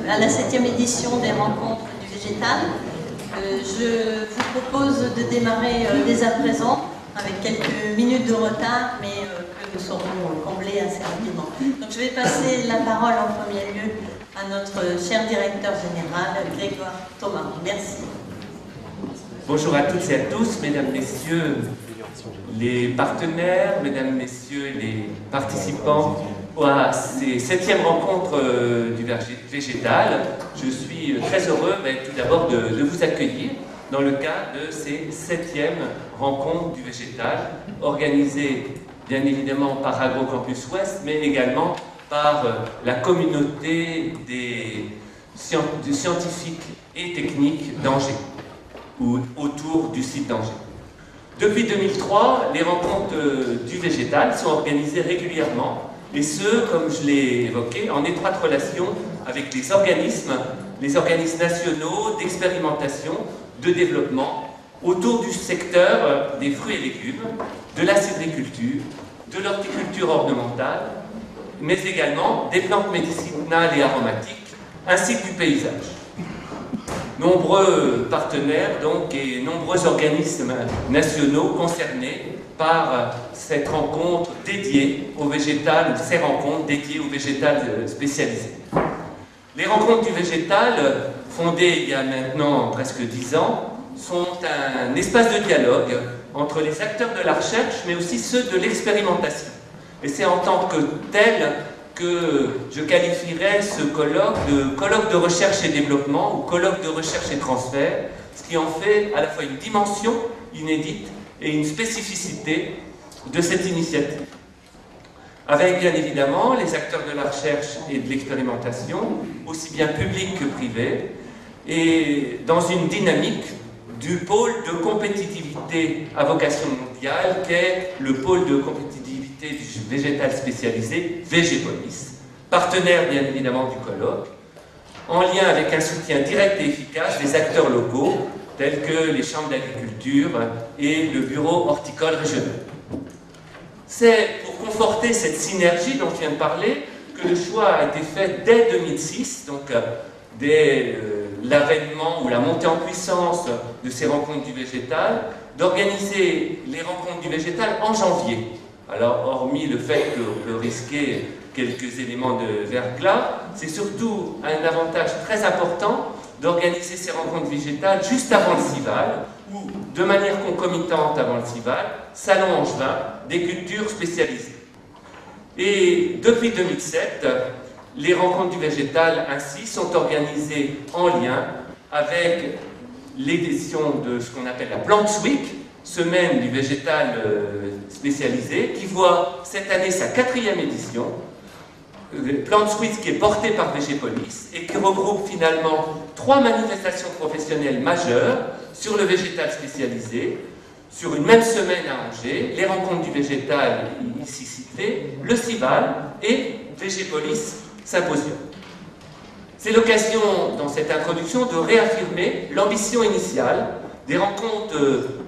À la 7e édition des rencontres du végétal. Je vous propose de démarrer dès à présent, avec quelques minutes de retard, mais que nous saurons combler assez rapidement. Donc je vais passer la parole en premier lieu à notre cher directeur général, Grégoire Thomas. Merci. Bonjour à toutes et à tous, mesdames, messieurs les partenaires, mesdames, messieurs les participants à ces 7e rencontres du végétal. Je suis très heureux tout d'abord de vous accueillir dans le cadre de ces 7e rencontres du végétal, organisées bien évidemment par AgroCampus Ouest, mais également par la communauté des scientifiques et techniques d'Angers, ou autour du site d'Angers. Depuis 2003, les rencontres du végétal sont organisées régulièrement, et ce, comme je l'ai évoqué, en étroite relation avec les organismes nationaux d'expérimentation, de développement, autour du secteur des fruits et légumes, de la cidriculture, de l'horticulture ornementale, mais également des plantes médicinales et aromatiques, ainsi que du paysage. Nombreux partenaires donc, et nombreux organismes nationaux concernés par cette rencontre dédiée au végétal, ces rencontres dédiées au végétal spécialisé. Les rencontres du végétal, fondées il y a maintenant presque 10 ans, sont un espace de dialogue entre les acteurs de la recherche, mais aussi ceux de l'expérimentation. Et c'est en tant que tel que je qualifierais ce colloque de colloque de recherche et développement ou colloque de recherche et transfert, ce qui en fait à la fois une dimension inédite et une spécificité de cette initiative. Avec bien évidemment les acteurs de la recherche et de l'expérimentation, aussi bien publics que privés, et dans une dynamique du pôle de compétitivité à vocation mondiale qu'est le pôle de compétitivité du végétal spécialisé, Végépolis, partenaire bien évidemment du colloque, en lien avec un soutien direct et efficace des acteurs locaux tels que les chambres d'agriculture et le bureau horticole régional. C'est pour conforter cette synergie dont je viens de parler que le choix a été fait dès 2006, donc dès l'avènement ou la montée en puissance de ces rencontres du végétal, d'organiser les rencontres du végétal en janvier. Alors, hormis le fait qu'on peut risquer quelques éléments de verglas, c'est surtout un avantage très important d'organiser ces rencontres végétales juste avant le Cival, ou de manière concomitante avant le Cival, Salon Angevin, des cultures spécialisées. Et depuis 2007, les rencontres du végétal ainsi sont organisées en lien avec l'édition de ce qu'on appelle la Plants Week, semaine du végétal spécialisé, qui voit cette année sa 4e édition. Plants Week qui est porté par Végépolis et qui regroupe finalement 3 manifestations professionnelles majeures sur le végétal spécialisé, sur une même semaine à Angers, les rencontres du végétal ici citées, le Cival et Végépolis Symposium. C'est l'occasion, dans cette introduction, de réaffirmer l'ambition initiale des rencontres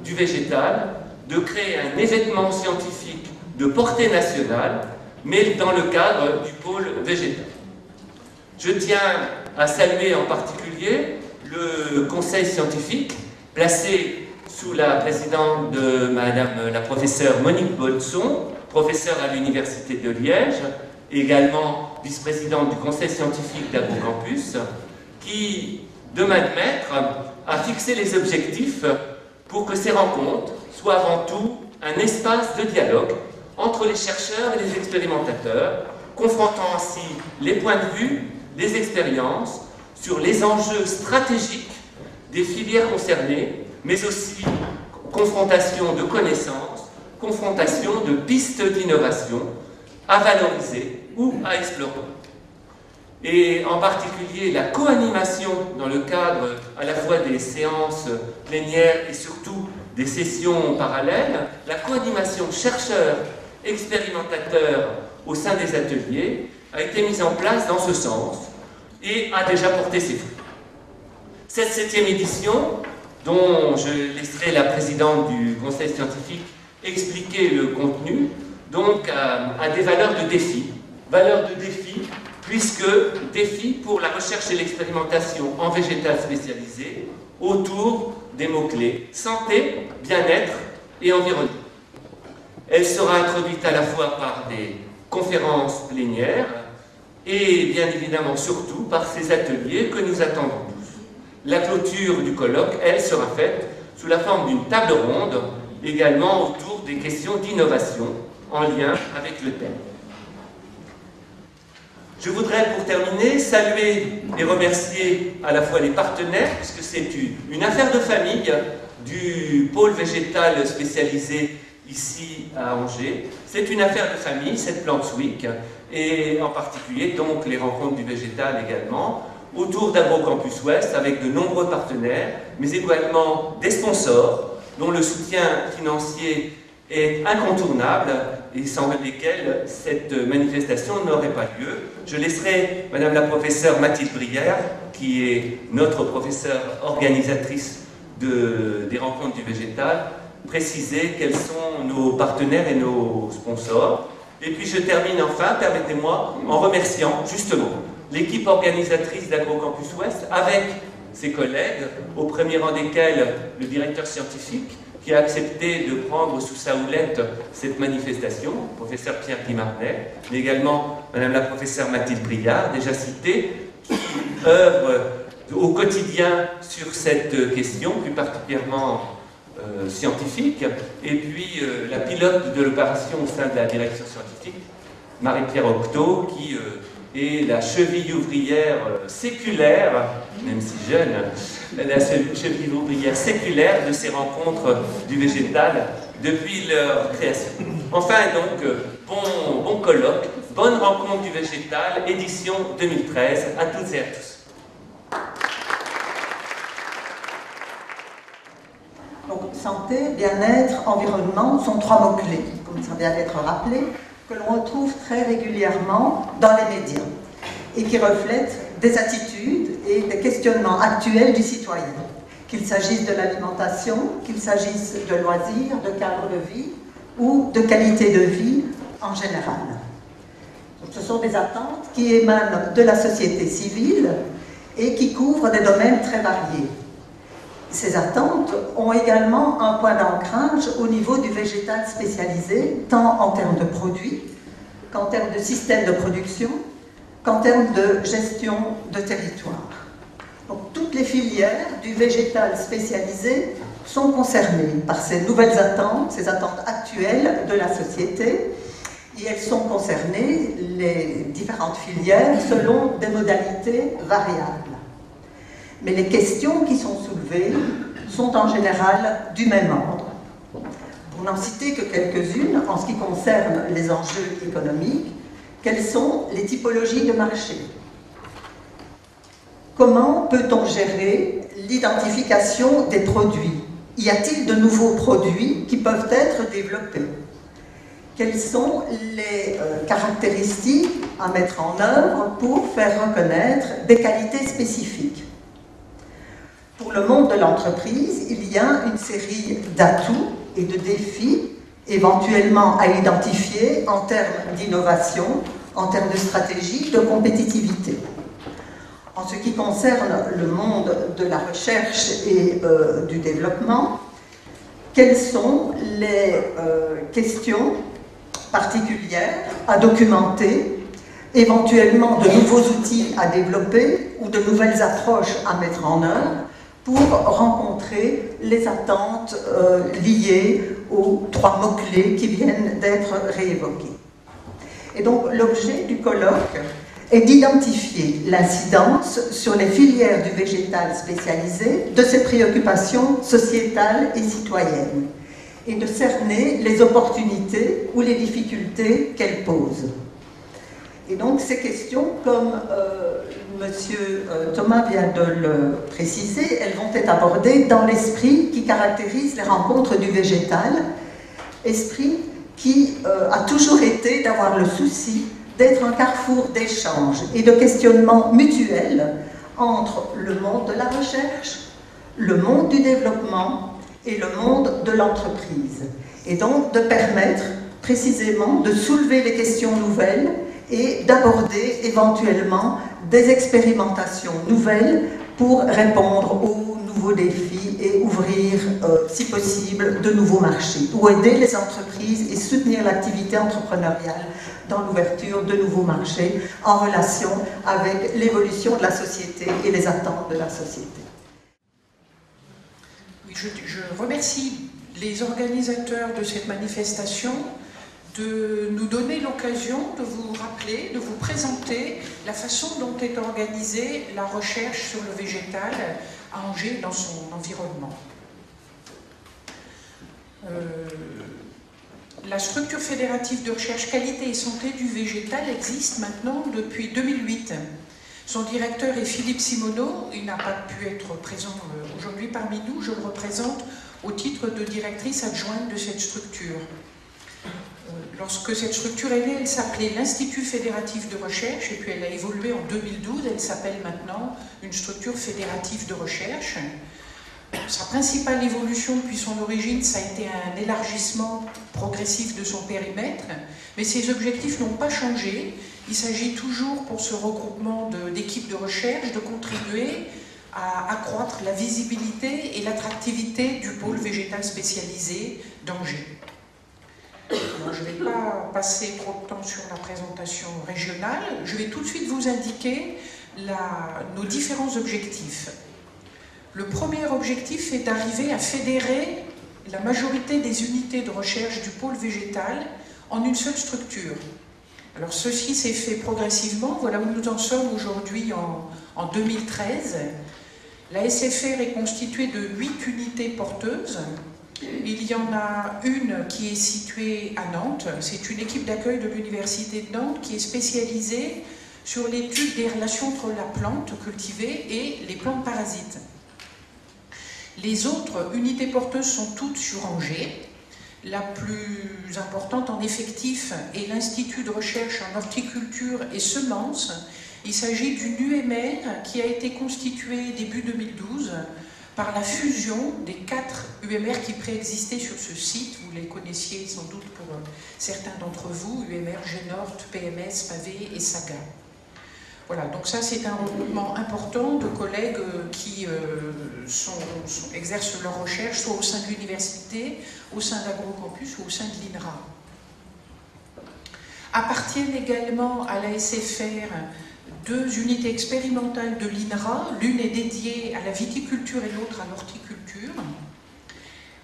du végétal, de créer un événement scientifique de portée nationale, mais dans le cadre du pôle végétal. Je tiens à saluer en particulier le conseil scientifique, placé sous la présidence de Madame la professeure Monique Bolson, professeure à l'Université de Liège, et également vice-présidente du conseil scientifique d'Agrocampus, qui, de main de maître, a fixé les objectifs pour que ces rencontres soient avant tout un espace de dialogue entre les chercheurs et les expérimentateurs, confrontant ainsi les points de vue, les expériences sur les enjeux stratégiques des filières concernées, mais aussi confrontation de connaissances, confrontation de pistes d'innovation à valoriser ou à explorer. Et en particulier la co-animation dans le cadre à la fois des séances plénières et surtout des sessions parallèles, la co-animation chercheurs-expérimentateurs au sein des ateliers a été mise en place dans ce sens et a déjà porté ses fruits. Cette 7e édition, dont je laisserai la présidente du conseil scientifique expliquer le contenu, donc a des valeurs de défi. Valeurs de défi, puisque défi pour la recherche et l'expérimentation en végétal spécialisé autour des mots-clés santé, bien-être et environnement. Elle sera introduite à la fois par des conférences plénières et bien évidemment surtout par ces ateliers que nous attendons tous. La clôture du colloque, elle, sera faite sous la forme d'une table ronde, également autour des questions d'innovation en lien avec le thème. Je voudrais, pour terminer, saluer et remercier à la fois les partenaires, puisque c'est une affaire de famille du pôle végétal spécialisé ici à Angers. C'est une affaire de famille, cette Plants Week, et en particulier donc les rencontres du végétal également, autour d'Agrocampus Ouest, avec de nombreux partenaires, mais également des sponsors, dont le soutien financier est incontournable et sans lesquels cette manifestation n'aurait pas lieu. Je laisserai Madame la professeure Mathilde Brière, qui est notre professeure organisatrice des rencontres du végétal, préciser quels sont nos partenaires et nos sponsors. Et puis je termine enfin, permettez-moi, en remerciant justement l'équipe organisatrice d'Agrocampus Ouest avec ses collègues, au premier rang desquels le directeur scientifique, qui a accepté de prendre sous sa houlette cette manifestation, le professeur Pierre-Guy Marnet, mais également Madame la professeure Mathilde Briard, déjà citée, qui œuvre au quotidien sur cette question, plus particulièrement scientifique, et puis la pilote de l'opération au sein de la direction scientifique, Marie-Pierre Octeau, qui est la cheville ouvrière séculaire, même si jeune, la cheville ouvrière séculaire de ces rencontres du végétal depuis leur création. Enfin, donc, bon colloque, bonne rencontre du végétal, édition 2013, à toutes et à tous. Donc, santé, bien-être, environnement sont trois mots-clés, comme ça vient d'être rappelé, que l'on retrouve très régulièrement dans les médias et qui reflètent des attitudes et des questionnements actuels du citoyen, qu'il s'agisse de l'alimentation, qu'il s'agisse de loisirs, de cadre de vie ou de qualité de vie en général. Donc, ce sont des attentes qui émanent de la société civile et qui couvrent des domaines très variés. Ces attentes ont également un point d'ancrage au niveau du végétal spécialisé, tant en termes de produits, qu'en termes de système de production, qu'en termes de gestion de territoire. Donc, toutes les filières du végétal spécialisé sont concernées par ces nouvelles attentes, ces attentes actuelles de la société, et elles sont concernées, les différentes filières, selon des modalités variables. Mais les questions qui sont soulevées sont en général du même ordre. Pour n'en citer que quelques-unes, en ce qui concerne les enjeux économiques, quelles sont les typologies de marché? Comment peut-on gérer l'identification des produits? Y a-t-il de nouveaux produits qui peuvent être développés? Quelles sont les caractéristiques à mettre en œuvre pour faire reconnaître des qualités spécifiques? Pour le monde de l'entreprise, il y a une série d'atouts et de défis éventuellement à identifier en termes d'innovation, en termes de stratégie, de compétitivité. En ce qui concerne le monde de la recherche et du développement, quelles sont les questions particulières à documenter, éventuellement de nouveaux outils à développer ou de nouvelles approches à mettre en œuvre pour rencontrer les attentes liées aux 3 mots-clés qui viennent d'être réévoqués. Et donc l'objet du colloque est d'identifier l'incidence sur les filières du végétal spécialisé de ces préoccupations sociétales et citoyennes et de cerner les opportunités ou les difficultés qu'elles posent. Et donc ces questions, comme Monsieur Thomas vient de le préciser, elles vont être abordées dans l'esprit qui caractérise les rencontres du végétal, esprit qui a toujours été d'avoir le souci d'être un carrefour d'échanges et de questionnements mutuels entre le monde de la recherche, le monde du développement et le monde de l'entreprise. Et donc de permettre précisément de soulever les questions nouvelles et d'aborder éventuellement des expérimentations nouvelles pour répondre aux nouveaux défis et ouvrir, si possible, de nouveaux marchés, ou aider les entreprises et soutenir l'activité entrepreneuriale dans l'ouverture de nouveaux marchés en relation avec l'évolution de la société et les attentes de la société. Oui, je remercie les organisateurs de cette manifestation de nous donner l'occasion de vous rappeler, de vous présenter la façon dont est organisée la recherche sur le végétal à Angers dans son environnement. La structure fédérative de recherche qualité et santé du végétal existe maintenant depuis 2008. Son directeur est Philippe Simoneau, il n'a pas pu être présent aujourd'hui parmi nous, je le représente au titre de directrice adjointe de cette structure. Lorsque cette structure est née, elle s'appelait l'Institut fédératif de recherche et puis elle a évolué en 2012, elle s'appelle maintenant une structure fédérative de recherche. Sa principale évolution depuis son origine, ça a été un élargissement progressif de son périmètre, mais ses objectifs n'ont pas changé. Il s'agit toujours pour ce regroupement d'équipes de recherche de contribuer à accroître la visibilité et l'attractivité du pôle végétal spécialisé d'Angers. Je ne vais pas passer trop de temps sur la présentation régionale, je vais tout de suite vous indiquer nos différents objectifs. Le premier objectif est d'arriver à fédérer la majorité des unités de recherche du pôle végétal en une seule structure. Alors ceci s'est fait progressivement, voilà où nous en sommes aujourd'hui en 2013. La SFR est constituée de 8 unités porteuses. Il y en a une qui est située à Nantes, c'est une équipe d'accueil de l'Université de Nantes qui est spécialisée sur l'étude des relations entre la plante cultivée et les plantes parasites. Les autres unités porteuses sont toutes sur Angers. La plus importante en effectif est l'Institut de recherche en horticulture et semences. Il s'agit d'une UMR qui a été constituée début 2012 par la fusion des 4 UMR qui préexistaient sur ce site. Vous les connaissiez sans doute pour certains d'entre vous, UMR Génort, PMS, Pavé et Saga. Voilà, donc ça c'est un regroupement important de collègues qui exercent leur recherche soit au sein de l'université, au sein d'AgroCampus ou au sein de l'INRA. Appartiennent également à la SFR 2 unités expérimentales de l'INRA, l'une est dédiée à la viticulture et l'autre à l'horticulture.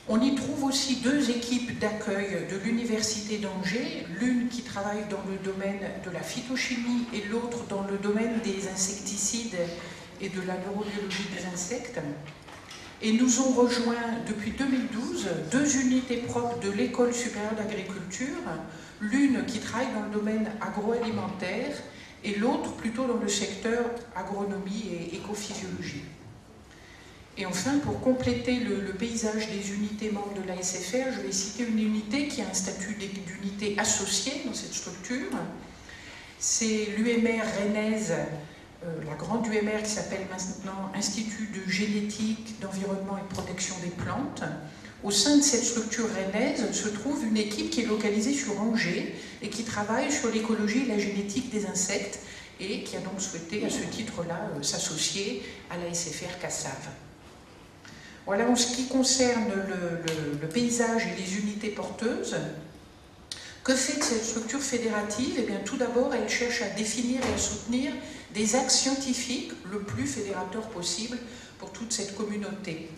On y trouve aussi 2 équipes d'accueil de l'Université d'Angers, l'une qui travaille dans le domaine de la phytochimie et l'autre dans le domaine des insecticides et de la neurobiologie des insectes. Et nous ont rejoint depuis 2012 2 unités propres de l'École supérieure d'agriculture, l'une qui travaille dans le domaine agroalimentaire et l'autre plutôt dans le secteur agronomie et écophysiologie. Et enfin, pour compléter le paysage des unités membres de la SFR, je vais citer une unité qui a un statut d'unité associée dans cette structure. C'est l'UMR rennaise, la grande UMR qui s'appelle maintenant Institut de génétique, d'environnement et de protection des plantes. Au sein de cette structure rennaise se trouve une équipe qui est localisée sur Angers et qui travaille sur l'écologie et la génétique des insectes et qui a donc souhaité à ce titre-là s'associer à la SFR Cassave. Voilà en ce qui concerne le paysage et les unités porteuses. Que fait cette structure fédérative? Eh bien, tout d'abord, elle cherche à définir et à soutenir des axes scientifiques le plus fédérateurs possible pour toute cette communauté.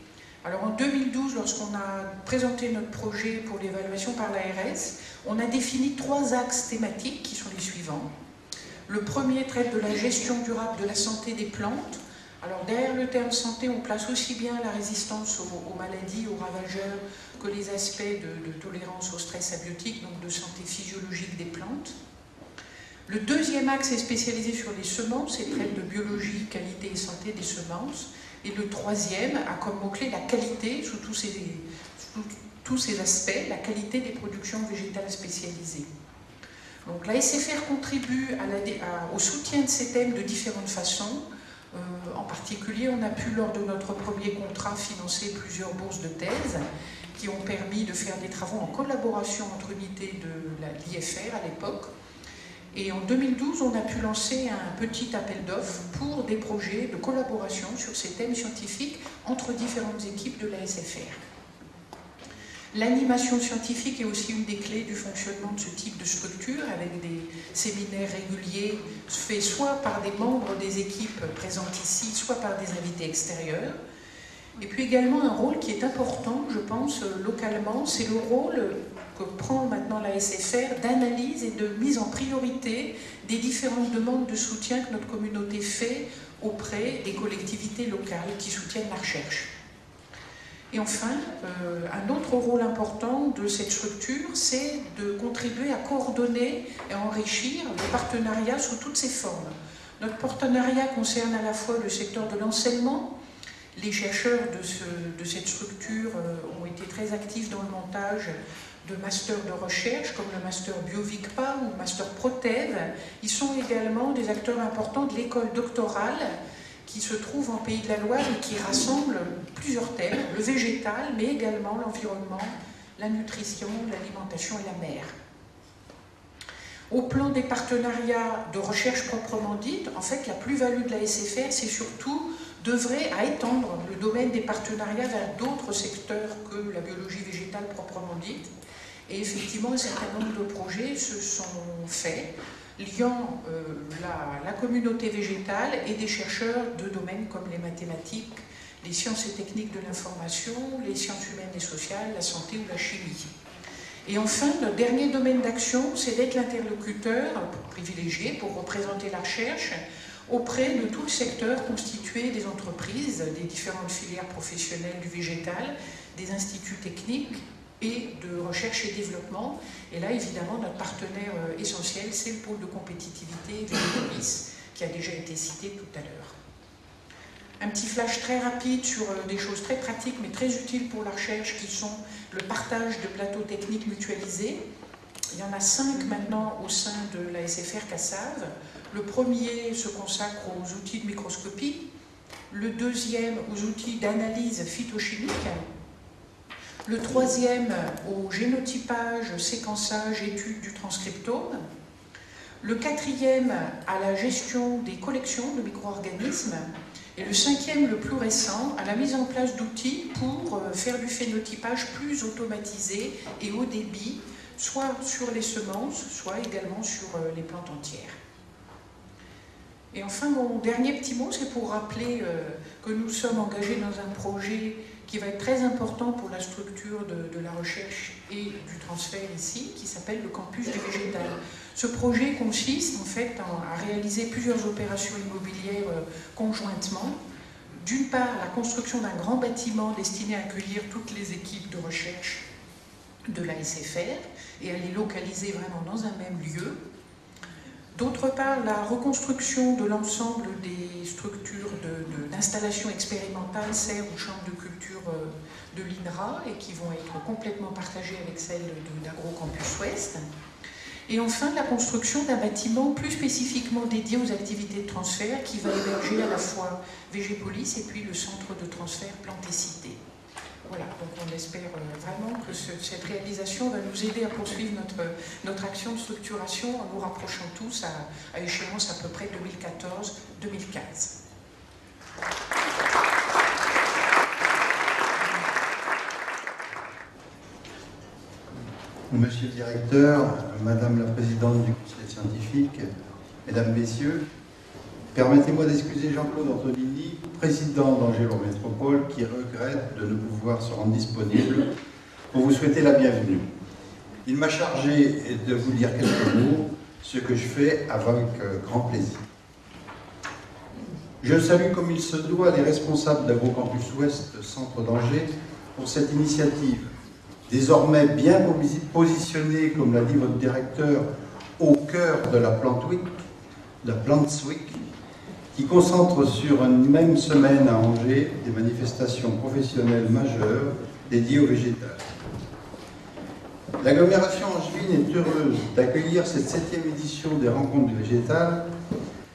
Alors en 2012, lorsqu'on a présenté notre projet pour l'évaluation par l'ARS, on a défini 3 axes thématiques qui sont les suivants. Le premier traite de la gestion durable de la santé des plantes. Alors derrière le terme santé, on place aussi bien la résistance aux maladies, aux ravageurs, que les aspects de tolérance au stress abiotique, donc de santé physiologique des plantes. Le deuxième axe est spécialisé sur les semences et traite de biologie, qualité et santé des semences. Et le troisième a comme mot-clé la qualité sous tous ces aspects, la qualité des productions végétales spécialisées. Donc la SFR contribue au soutien de ces thèmes de différentes façons. En particulier, on a pu, lors de notre premier contrat, financer plusieurs bourses de thèse qui ont permis de faire des travaux en collaboration entre unités de l'IFR à l'époque. Et en 2012, on a pu lancer un petit appel d'offres pour des projets de collaboration sur ces thèmes scientifiques entre différentes équipes de la SFR. L'animation scientifique est aussi une des clés du fonctionnement de ce type de structure, avec des séminaires réguliers faits soit par des membres des équipes présentes ici, soit par des invités extérieurs. Et puis également un rôle qui est important, je pense, localement, c'est le rôle que prend maintenant la SFR d'analyse et de mise en priorité des différentes demandes de soutien que notre communauté fait auprès des collectivités locales qui soutiennent la recherche. Et enfin, un autre rôle important de cette structure, c'est de contribuer à coordonner et à enrichir le partenariat sous toutes ses formes. Notre partenariat concerne à la fois le secteur de l'enseignement. Les chercheurs de cette structure ont été très actifs dans le montage de masters de recherche, comme le master BioVicpa ou le master Protev. Ils sont également des acteurs importants de l'école doctorale qui se trouve en Pays de la Loire et qui rassemble plusieurs thèmes, le végétal, mais également l'environnement, la nutrition, l'alimentation et la mer. Au plan des partenariats de recherche proprement dite, en fait, la plus-value de la SFR, c'est surtout d'œuvrer à étendre le domaine des partenariats vers d'autres secteurs que la biologie végétale proprement dite. Et effectivement, un certain nombre de projets se sont faits, liant la communauté végétale et des chercheurs de domaines comme les mathématiques, les sciences et techniques de l'information, les sciences humaines et sociales, la santé ou la chimie. Et enfin, notre dernier domaine d'action, c'est d'être l'interlocuteur privilégié pour représenter la recherche auprès de tout le secteur constitué des entreprises, des différentes filières professionnelles du végétal, des instituts techniques et de recherche et développement. Et là, évidemment, notre partenaire essentiel, c'est le pôle de compétitivité Végétalis, qui a déjà été cité tout à l'heure. Un petit flash très rapide sur des choses très pratiques mais très utiles pour la recherche, qui sont le partage de plateaux techniques mutualisés. Il y en a 5 maintenant au sein de la SFR Cassave. Le premier se consacre aux outils de microscopie, le deuxième aux outils d'analyse phytochimique, le troisième au génotypage, séquençage, étude du transcriptome, le quatrième à la gestion des collections de micro-organismes, et le cinquième, le plus récent, à la mise en place d'outils pour faire du phénotypage plus automatisé et haut débit, soit sur les semences, soit également sur les plantes entières. Et enfin, mon dernier petit mot, c'est pour rappeler que nous sommes engagés dans un projet qui va être très important pour la structure de la recherche et du transfert ici, qui s'appelle le campus du végétal. Ce projet consiste en fait à réaliser plusieurs opérations immobilières conjointement. D'une part, la construction d'un grand bâtiment destiné à accueillir toutes les équipes de recherche de la SFR et à les localiser vraiment dans un même lieu. D'autre part, la reconstruction de l'ensemble des structures installations expérimentales servent aux chambres de culture de l'INRA et qui vont être complètement partagées avec celles d'AgroCampus Ouest. Et enfin, la construction d'un bâtiment plus spécifiquement dédié aux activités de transfert qui va héberger à la fois Végépolis et puis le centre de transfert Planté-Cité. Voilà, donc on espère vraiment que cette réalisation va nous aider à poursuivre notre action de structuration en nous rapprochant tous à échéance à peu près 2014-2015. Monsieur le directeur, Madame la présidente du conseil scientifique, Mesdames, Messieurs, permettez-moi d'excuser Jean-Claude Antonini, président d'Angelo Métropole, qui regrette de ne pouvoir se rendre disponible pour vous souhaiter la bienvenue. Il m'a chargé de vous dire quelques mots, ce que je fais avec grand plaisir. Je salue comme il se doit les responsables d'AgroCampus Ouest, centre d'Angers, pour cette initiative, désormais bien positionnée, comme l'a dit votre directeur, au cœur de la Plant Week, qui concentre sur une même semaine à Angers des manifestations professionnelles majeures dédiées au végétal. L'agglomération angevine est heureuse d'accueillir cette 7e édition des Rencontres du végétal.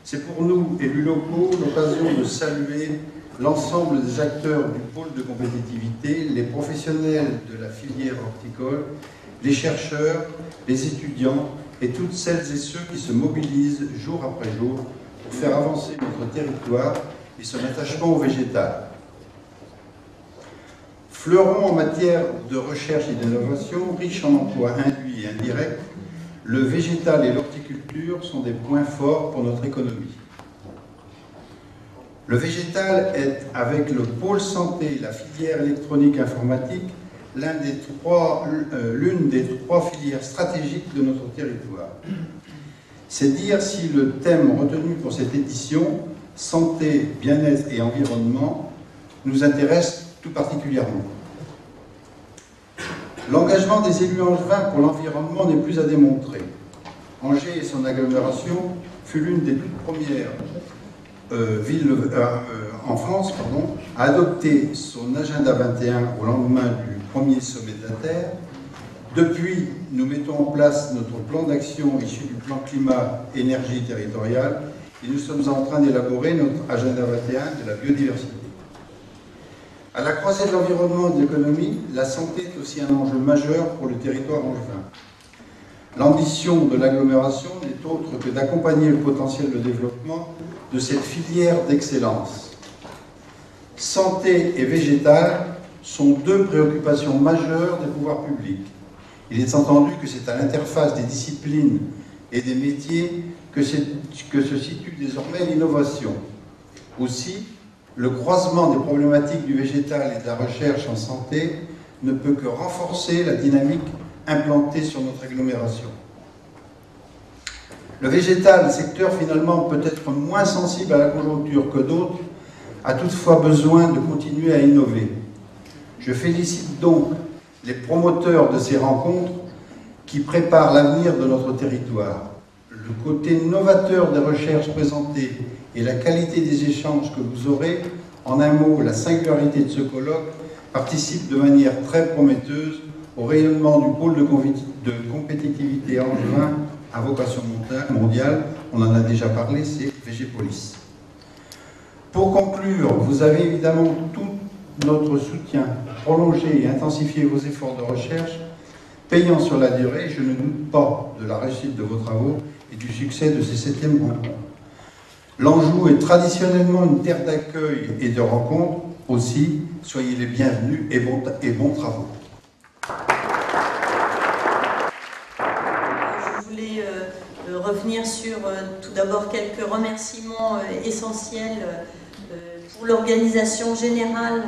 C'est pour nous, élus locaux, l'occasion de saluer l'ensemble des acteurs du pôle de compétitivité, les professionnels de la filière horticole, les chercheurs, les étudiants et toutes celles et ceux qui se mobilisent jour après jour pour faire avancer notre territoire et son attachement au végétal. Fleuron en matière de recherche et d'innovation, riche en emplois induits et indirects, le végétal et l'horticulture sont des points forts pour notre économie. Le végétal est, avec le pôle santé et la filière électronique informatique, l'une des trois filières stratégiques de notre territoire. C'est dire si le thème retenu pour cette édition, santé, bien-être et environnement, nous intéresse tout particulièrement. L'engagement des élus angevins pour l'environnement n'est plus à démontrer. Angers et son agglomération fut l'une des toutes premières ville en France à adopter son agenda 21 au lendemain du premier sommet de la Terre. Depuis, nous mettons en place notre plan d'action issu du plan climat-énergie territorial et nous sommes en train d'élaborer notre agenda 21 de la biodiversité. À la croisée de l'environnement et de l'économie, la santé est aussi un enjeu majeur pour le territoire angevin. L'ambition de l'agglomération n'est autre que d'accompagner le potentiel de développement de cette filière d'excellence. Santé et végétal sont deux préoccupations majeures des pouvoirs publics. Il est entendu que c'est à l'interface des disciplines et des métiers que se situe désormais l'innovation. Aussi, le croisement des problématiques du végétal et de la recherche en santé ne peut que renforcer la dynamique implantée sur notre agglomération. Le végétal, secteur finalement peut-être moins sensible à la conjoncture que d'autres, a toutefois besoin de continuer à innover. Je félicite donc les promoteurs de ces rencontres qui préparent l'avenir de notre territoire. Le côté novateur des recherches présentées et la qualité des échanges que vous aurez, en un mot, la singularité de ce colloque, participent de manière très prometteuse au rayonnement du pôle de compétitivité angevin à vocation mondiale. On en a déjà parlé, c'est Végépolis. Pour conclure, vous avez évidemment tout notre soutien pour prolonger et intensifier vos efforts de recherche, payant sur la durée. Je ne doute pas de la réussite de vos travaux et du succès de ces 7e rencontres. L'Anjou est traditionnellement une terre d'accueil et de rencontres. Aussi, soyez les bienvenus et bons travaux. Je voulais revenir sur tout d'abord quelques remerciements essentiels pour l'organisation générale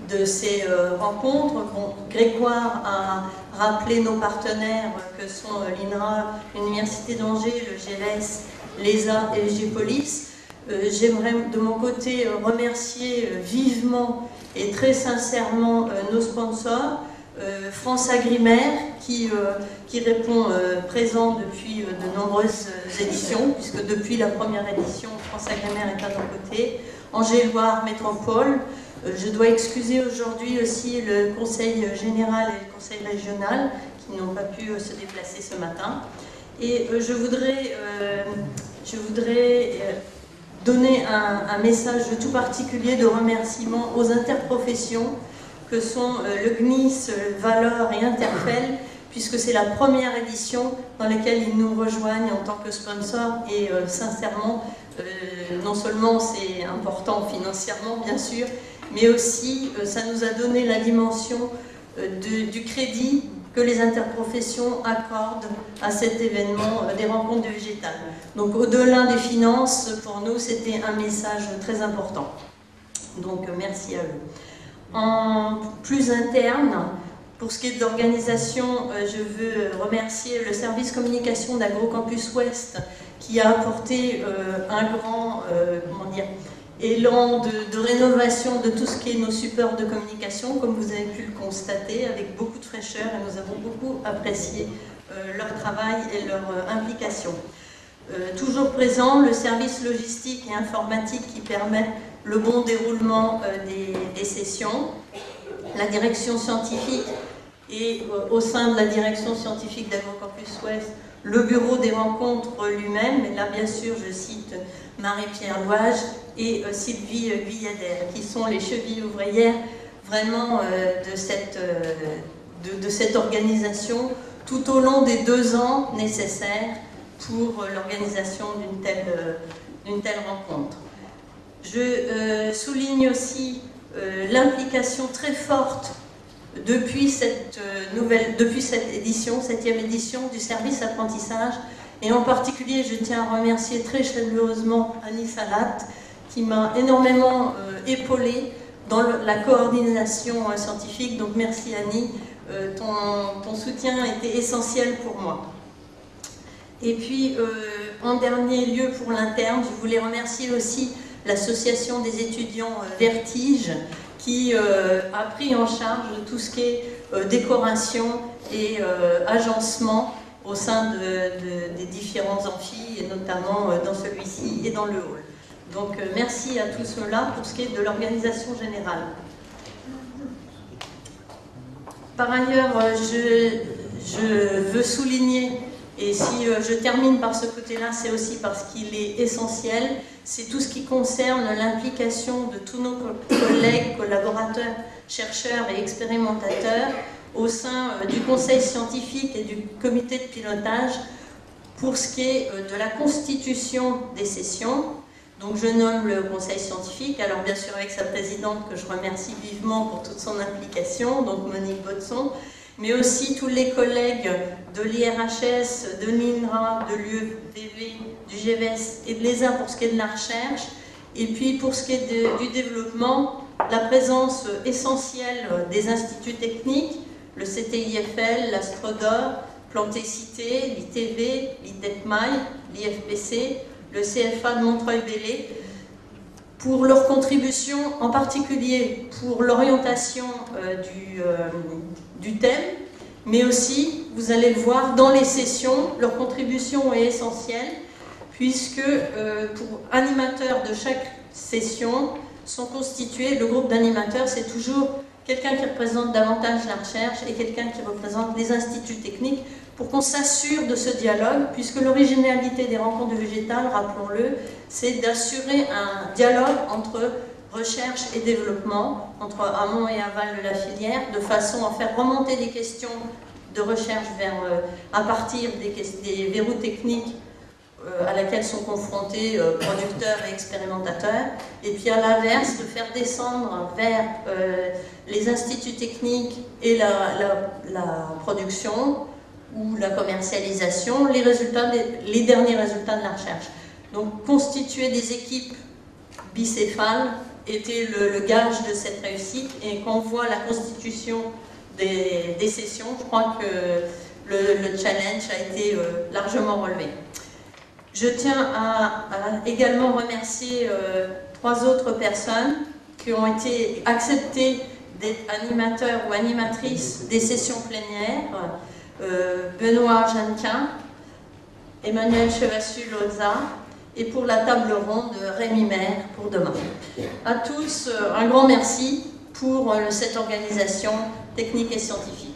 de ces rencontres. Bon, Grégoire a rappelé nos partenaires que sont l'INRA, l'Université d'Angers, le GLS, l'ESA et Végépolis. J'aimerais de mon côté remercier vivement et très sincèrement nos sponsors, France Agrimaire qui répond présent depuis de nombreuses éditions, puisque depuis la première édition, France Agrimaire est à nos côtés, Angers-Loire Métropole. Je dois excuser aujourd'hui aussi le Conseil général et le Conseil régional qui n'ont pas pu se déplacer ce matin. Et je voudrais donner un message tout particulier de remerciement aux interprofessions que sont le GNIS, Valeur et Interfel, puisque c'est la première édition dans laquelle ils nous rejoignent en tant que sponsors et sincèrement, non seulement c'est important financièrement bien sûr, mais aussi ça nous a donné la dimension du crédit que les interprofessions accordent à cet événement des rencontres du végétal. Donc au-delà des finances, pour nous c'était un message très important. Donc merci à eux. En plus interne, pour ce qui est de l'organisation, je veux remercier le service communication d'AgroCampus Ouest qui a apporté un grand élan de rénovation de tout ce qui est nos supports de communication, comme vous avez pu le constater, avec beaucoup de fraîcheur, et nous avons beaucoup apprécié leur travail et leur implication. Toujours présent, le service logistique et informatique qui permet le bon déroulement des sessions, la direction scientifique et au sein de la direction scientifique d'AgroCampus Ouest, le bureau des rencontres lui-même, et là bien sûr je cite Marie-Pierre Louage et Sylvie Guyader, qui sont les chevilles ouvrières vraiment de cette organisation tout au long des 2 ans nécessaires pour l'organisation d'une telle rencontre. Je souligne aussi l'implication très forte depuis cette édition, 7e édition du service apprentissage, et en particulier je tiens à remercier très chaleureusement Annie Salat qui m'a énormément épaulée dans la coordination scientifique, donc merci Annie, ton soutien a été essentiel pour moi. Et puis en dernier lieu pour l'interne, je voulais remercier aussi l'association des étudiants Vertige qui a pris en charge tout ce qui est décoration et agencement au sein des différents amphis, et notamment dans celui-ci et dans le hall. Donc merci à tous ceux-là pour ce qui est de l'organisation générale. Par ailleurs, je veux souligner, et si je termine par ce côté-là, c'est aussi parce qu'il est essentiel, c'est tout ce qui concerne l'implication de tous nos collègues, collaborateurs, chercheurs et expérimentateurs au sein du conseil scientifique et du comité de pilotage pour ce qui est de la constitution des sessions. Donc je nomme le conseil scientifique, alors bien sûr avec sa présidente que je remercie vivement pour toute son implication, donc Monique Botson, mais aussi tous les collègues de l'IRHS, de l'INRA, de l'UEVV, du GVS et de l'ESA pour ce qui est de la recherche, et puis pour ce qui est du développement, la présence essentielle des instituts techniques, le CTIFL, l'Astrodor, Plantécité, l'ITV, l'ITEPMAI, l'IFPC, le CFA de Montreuil-Bellay, pour leur contribution, en particulier pour l'orientation du thème, mais aussi, vous allez le voir, dans les sessions, leur contribution est essentielle, puisque pour animateurs de chaque session sont constitués, le groupe d'animateurs, c'est toujours quelqu'un qui représente davantage la recherche et quelqu'un qui représente les instituts techniques, pour qu'on s'assure de ce dialogue, puisque l'originalité des rencontres du végétal, rappelons-le, c'est d'assurer un dialogue entre recherche et développement, entre amont et aval de la filière, de façon à faire remonter des questions de recherche à partir des verrous techniques à laquelle sont confrontés producteurs et expérimentateurs, et puis à l'inverse, de faire descendre vers les instituts techniques et la production, ou la commercialisation, les derniers résultats de la recherche. Donc constituer des équipes bicéphales était le gage de cette réussite, et quand on voit la constitution des sessions, je crois que le challenge a été largement relevé. Je tiens à également remercier 3 autres personnes qui ont été acceptées d'être animateurs ou animatrices des sessions plénières. Benoît Jeannequin, Emmanuel Chevassu-Loza et pour la table ronde Rémi Maire pour demain. À tous, un grand merci pour cette organisation technique et scientifique.